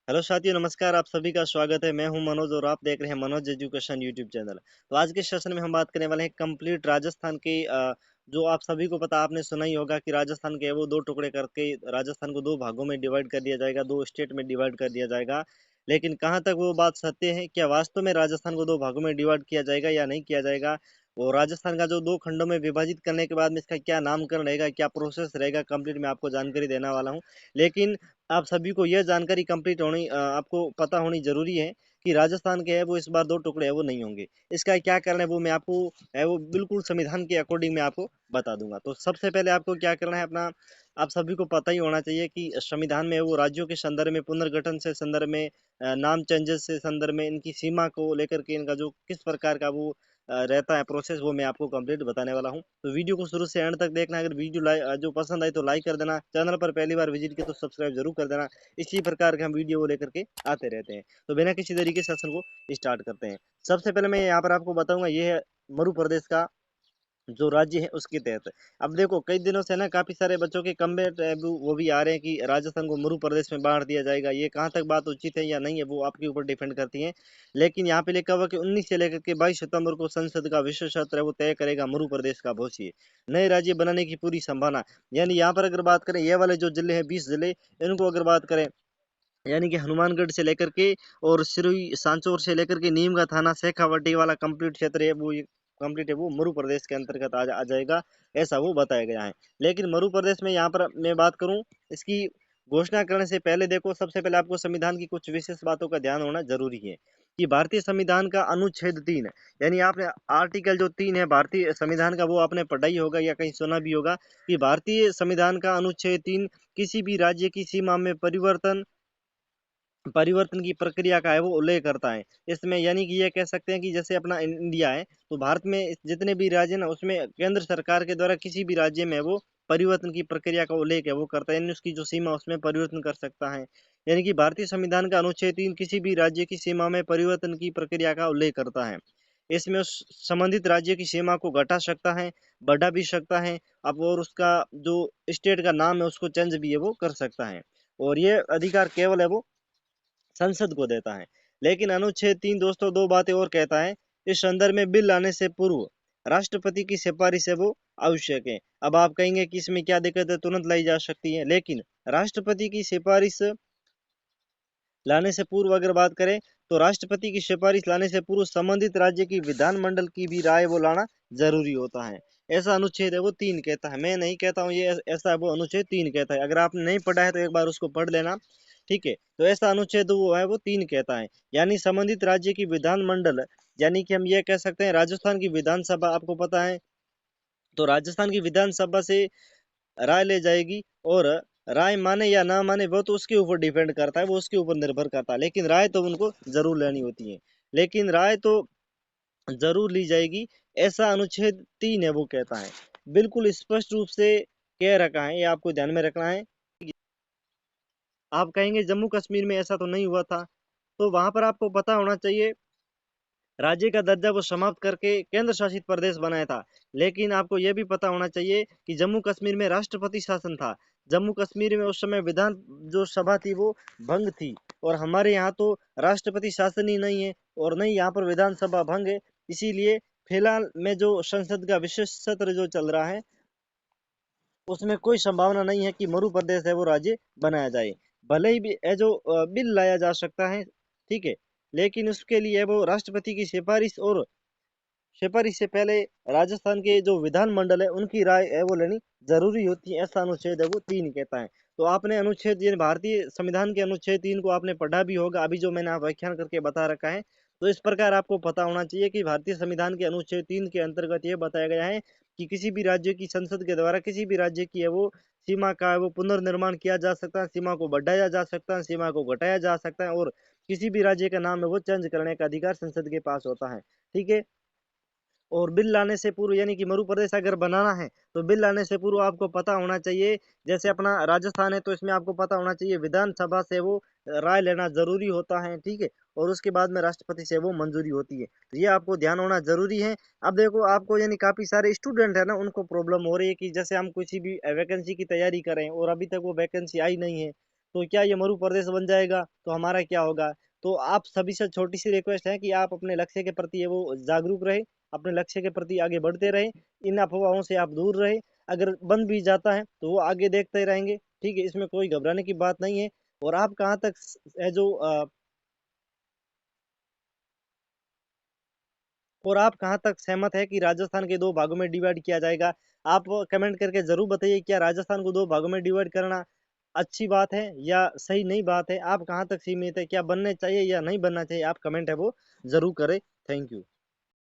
Hello साथियों, नमस्कार। आप सभी का स्वागत है। मैं हूं मनोज और आप देख रहे हैं मनोज एजुकेशन यूट्यूब चैनल। तो आज के सेशन में हम बात करने वाले हैं कंप्लीट राजस्थान की जो आप सभी को पता, आपने सुना ही होगा कि राजस्थान के वो दो टुकड़े करके राजस्थान को दो भागों में डिवाइड कर दिया जाएगा, दो स्टेट में डिवाइड कर दिया जाएगा। लेकिन कहाँ तक वो बात सत्य है? क्या वास्तव में राजस्थान को दो भागों में डिवाइड किया जाएगा या नहीं किया जाएगा? और राजस्थान का जो दो खंडों में विभाजित करने के बाद में इसका क्या नामकरण रहेगा, क्या प्रोसेस रहेगा, कंप्लीट मैं आपको जानकारी देने वाला हूँ। लेकिन आप सभी को यह जानकारी कंप्लीट होनी आपको पता होनी जरूरी है कि राजस्थान के है वो इस बार दो टुकड़े है वो नहीं होंगे। इसका क्या कारण है वो मैं आपको है वो बिल्कुल संविधान के अकॉर्डिंग मैं आपको बता दूंगा। तो सबसे पहले आपको क्या करना है, अपना आप सभी को पता ही होना चाहिए कि संविधान में वो राज्यों के संदर्भ में, पुनर्गठन से संदर्भ में, नाम चेंजेस से संदर्भ में, इनकी सीमा को लेकर के इनका जो किस प्रकार का वो रहता है प्रोसेस, वो मैं आपको कंप्लीट बताने वाला हूँ। तो वीडियो को शुरू से एंड तक देखना। अगर वीडियो जो पसंद आई तो लाइक कर देना, चैनल पर पहली बार विजिट किया तो सब्सक्राइब जरूर कर देना। इसी प्रकार के हम वीडियो को लेकर के आते रहते हैं। तो बिना किसी तरीके से सेशन को स्टार्ट करते हैं। सबसे पहले मैं यहाँ पर आपको बताऊंगा, ये है मरु प्रदेश का जो राज्य है उसके तहत। अब देखो, कई दिनों से ना काफी सारे बच्चों के कमेंट वो भी आ रहे हैं कि राजस्थान को मरु प्रदेश में बांट दिया जाएगा। ये कहाँ तक बात उचित है या नहीं है वो आपके ऊपर डिपेंड करती है। लेकिन यहाँ पे लिखा हुआ कि 19 से लेकर के 22 सितंबर को संसद का विशेष सत्र है वो तय करेगा मरु प्रदेश का भविष्य, नए राज्य बनाने की पूरी संभावना। यानी यहाँ पर अगर बात करें, ये वाले जो जिले हैं 20 जिले, इनको अगर बात करें, यानी कि हनुमानगढ़ से लेकर के और सिरोही सांचौर से लेकर के नीम का थाना शेखावाटी वाला कंप्लीट क्षेत्र है वो, ये कंप्लीट है वो मरु प्रदेश के अंतर्गत आ जाएगा, ऐसा वो बताया गया है। लेकिन मरु प्रदेश में यहाँ पर मैं बात करूं, इसकी घोषणा करने से पहले देखो, सबसे पहले आपको संविधान की कुछ विशेष बातों का ध्यान होना जरूरी है कि भारतीय संविधान का अनुच्छेद 3, यानी आपने आर्टिकल जो 3 है भारतीय संविधान का, वो आपने पढ़ा ही होगा या कहीं सुना भी होगा कि भारतीय संविधान का अनुच्छेद 3 किसी भी राज्य की सीमा में परिवर्तन परिवर्तन की प्रक्रिया का है वो उल्लेख करता है। इसमें यानी कि ये कह सकते हैं कि जैसे अपना इंडिया है, तो भारत में जितने भी राज्य ना, उसमें केंद्र सरकार के द्वारा किसी भी राज्य में वो परिवर्तन की प्रक्रिया का उल्लेख है वो करता है, यानी उसकी जो सीमा उसमें परिवर्तन कर सकता है। यानी कि भारतीय संविधान का अनुच्छेद 3 किसी भी राज्य की सीमा में परिवर्तन की प्रक्रिया का उल्लेख करता है। इसमें उस संबंधित राज्य की सीमा को घटा सकता है, बढ़ा भी सकता है। अब और उसका जो स्टेट का नाम है उसको चेंज भी है वो कर सकता है। और ये अधिकार केवल है वो संसद को देता है। लेकिन अनुच्छेद 3 दोस्तों दो बातें और कहता है। इस संदर्भ में बिल लाने से पूर्व राष्ट्रपति की सिफारिश है वो आवश्यक है। अब आप कहेंगे कि इसमें क्या दिक्कत है, तुरंत लाई जा सकती है। लेकिन राष्ट्रपति की सिफारिश लाने से पूर्व अगर बात करें, तो राष्ट्रपति की सिफारिश लाने से पूर्व संबंधित राज्य की विधानमंडल की भी राय वो लाना जरूरी होता है। ऐसा अनुच्छेद है वो 3 कहता है। मैं नहीं कहता हूँ ये, ऐसा है वो अनुच्छेद 3 कहता है। अगर आपने नहीं पढ़ा है तो एक बार उसको पढ़ लेना, ठीक है। तो ऐसा अनुच्छेद वो है वो 3 कहता है। यानी संबंधित राज्य की विधानमंडल, यानी कि हम ये कह सकते हैं राजस्थान की विधानसभा, आपको पता है, तो राजस्थान की विधानसभा से राय ले जाएगी। और राय माने या ना माने वो तो उसके ऊपर डिपेंड करता है, वो उसके ऊपर निर्भर करता है। लेकिन राय तो उनको जरूर लेनी होती है, लेकिन राय तो जरूर ली जाएगी, ऐसा अनुच्छेद 3 है वो कहता है। बिल्कुल स्पष्ट रूप से कह रखा है, ये आपको ध्यान में रखना है। आप कहेंगे जम्मू कश्मीर में ऐसा तो नहीं हुआ था, तो वहां पर आपको पता होना चाहिए, राज्य का दर्जा वो समाप्त करके केंद्र शासित प्रदेश बनाया था। लेकिन आपको यह भी पता होना चाहिए कि जम्मू कश्मीर में राष्ट्रपति शासन था। जम्मू कश्मीर में उस समय विधान जो सभा थी वो भंग थी। और हमारे यहाँ तो राष्ट्रपति शासन ही नहीं है और नहीं यहाँ पर विधानसभा भंग है। इसीलिए फिलहाल में जो संसद का विशेष सत्र जो चल रहा है, उसमें कोई संभावना नहीं है कि मरु प्रदेश है वो राज्य बनाया जाए। भले ही भी ये जो बिल लाया जा सकता है, ठीक है, लेकिन उसके लिए वो राष्ट्रपति की सिफारिश से पहले राजस्थान के जो विधानमंडल है उनकी राय है वो लेनी जरूरी होती है, ऐसा अनुच्छेद है वो 3 कहता है। तो आपने अनुच्छेद, ये भारतीय संविधान के अनुच्छेद 3 को आपने पढ़ा भी होगा, अभी जो मैंने आप व्याख्यान करके बता रखा है। तो इस प्रकार आपको पता होना चाहिए कि भारतीय संविधान के अनुच्छेद 3 के अंतर्गत ये बताया गया है कि किसी भी राज्य की संसद के द्वारा किसी भी राज्य की है वो सीमा का है वो पुनर्निर्माण किया जा सकता है, सीमा को बढ़ाया जा सकता है, सीमा को घटाया जा सकता है, और किसी भी राज्य का नाम है वो चेंज करने का अधिकार संसद के पास होता है, ठीक है। और बिल लाने से पूर्व, यानी कि मरु प्रदेश अगर बनाना है तो बिल लाने से पूर्व आपको पता होना चाहिए, जैसे अपना राजस्थान है तो इसमें आपको पता होना चाहिए विधानसभा से वो राय लेना जरूरी होता है, ठीक है। और उसके बाद में राष्ट्रपति से वो मंजूरी होती है, तो ये आपको ध्यान होना जरूरी है। अब देखो, आपको यानी काफी सारे स्टूडेंट है ना, उनको प्रॉब्लम हो रही है कि जैसे हम किसी भी वैकेंसी की तैयारी करें और अभी तक वो वैकेंसी आई नहीं है, तो क्या ये मरु प्रदेश बन जाएगा तो हमारा क्या होगा? तो आप सभी से छोटी सी रिक्वेस्ट है कि आप अपने लक्ष्य के प्रति वो जागरूक रहे, अपने लक्ष्य के प्रति आगे बढ़ते रहे, इन अफवाहों से आप दूर रहे। अगर बन भी जाता है तो वो आगे देखते रहेंगे, ठीक है, इसमें कोई घबराने की बात नहीं है। और आप कहाँ तक जो और आप कहाँ तक सहमत है कि राजस्थान के दो भागों में डिवाइड किया जाएगा? आप कमेंट करके जरूर बताइए, क्या राजस्थान को दो भागों में डिवाइड करना अच्छी बात है या सही नहीं बात है? आप कहाँ तक सीमित है, क्या बनने चाहिए या नहीं बनना चाहिए? आप कमेंट है वो जरूर करें। Thank you.